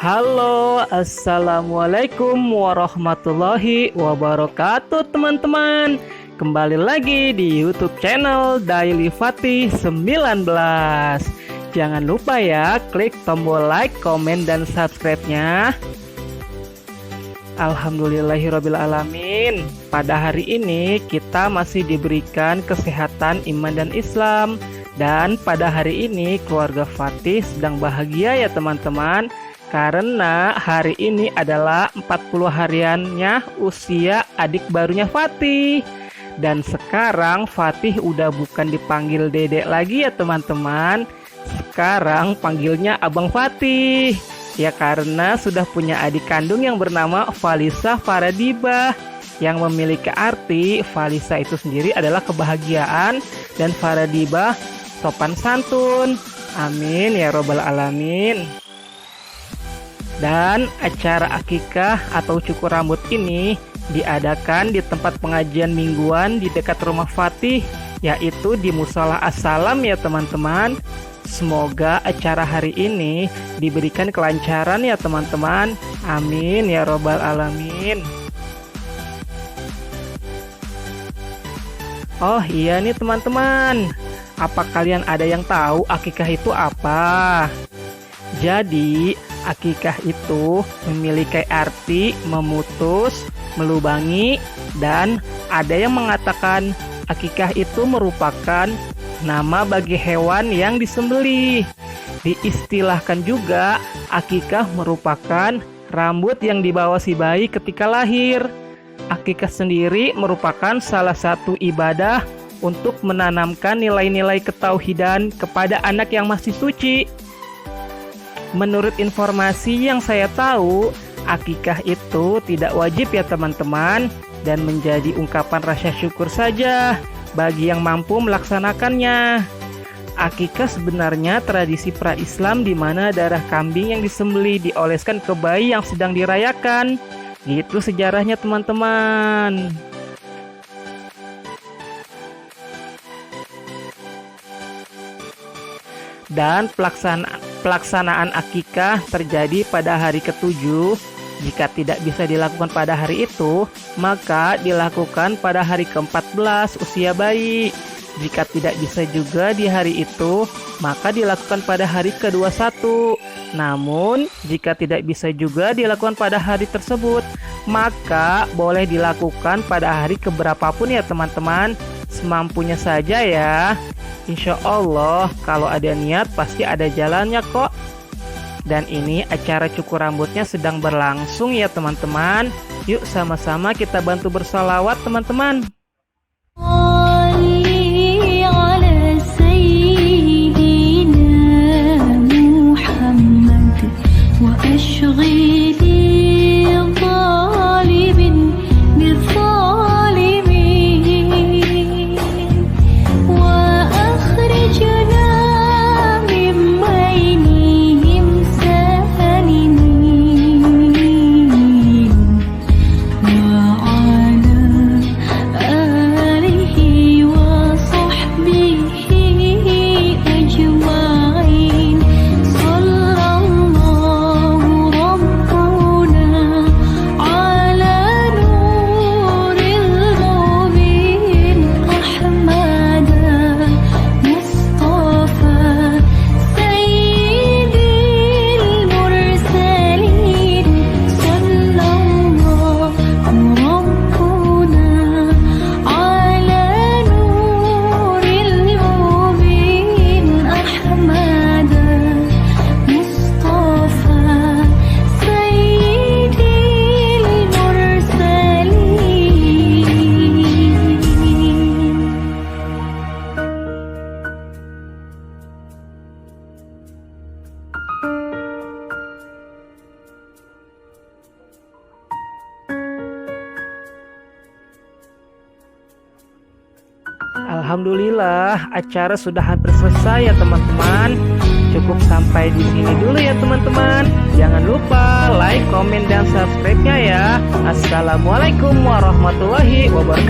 Halo, assalamualaikum warahmatullahi wabarakatuh teman-teman. Kembali lagi di YouTube channel Daily Fatih 19. Jangan lupa ya, klik tombol like, komen, dan subscribe-nya. Alhamdulillahirrabbilalamin. Pada hari ini kita masih diberikan kesehatan iman dan Islam. Dan pada hari ini keluarga Fatih sedang bahagia ya teman-teman, karena hari ini adalah 40 hariannya usia adik barunya Fatih. Dan sekarang Fatih udah bukan dipanggil dedek lagi ya teman-teman. Sekarang panggilnya Abang Fatih. Ya karena sudah punya adik kandung yang bernama Falisa Faradibah, yang memiliki arti Falisa itu sendiri adalah kebahagiaan dan Faradibah sopan santun. Amin ya robbal alamin. Dan acara akikah atau cukur rambut ini diadakan di tempat pengajian mingguan di dekat rumah Fatih, yaitu di Musola As-Salam ya teman-teman. Semoga acara hari ini diberikan kelancaran ya teman-teman. Amin ya robbal alamin. Oh iya nih teman-teman, apa kalian ada yang tahu akikah itu apa? Jadi akikah itu memiliki arti memutus, melubangi, dan ada yang mengatakan akikah itu merupakan nama bagi hewan yang disembelih. Diistilahkan juga akikah merupakan rambut yang dibawa si bayi ketika lahir. Akikah sendiri merupakan salah satu ibadah untuk menanamkan nilai-nilai ketauhidan kepada anak yang masih suci. Menurut informasi yang saya tahu, akikah itu tidak wajib ya teman-teman, dan menjadi ungkapan rasa syukur saja bagi yang mampu melaksanakannya. Akikah sebenarnya tradisi pra-Islam di mana darah kambing yang disembelih dioleskan ke bayi yang sedang dirayakan. Gitu sejarahnya teman-teman. Dan pelaksanaan akikah terjadi pada hari ke-7. Jika tidak bisa dilakukan pada hari itu, maka dilakukan pada hari ke-14 usia bayi. Jika tidak bisa juga di hari itu, maka dilakukan pada hari ke-21. Namun, jika tidak bisa juga dilakukan pada hari tersebut, maka boleh dilakukan pada hari keberapapun ya teman-teman, semampunya saja ya. Insya Allah kalau ada niat pasti ada jalannya kok. Dan ini acara cukur rambutnya sedang berlangsung ya teman-teman. Yuk sama-sama kita bantu bersalawat teman-teman. Alhamdulillah, acara sudah hampir selesai ya teman-teman. Cukup sampai di sini dulu ya teman-teman. Jangan lupa like, komen, dan subscribe-nya ya. Assalamualaikum warahmatullahi wabarakatuh.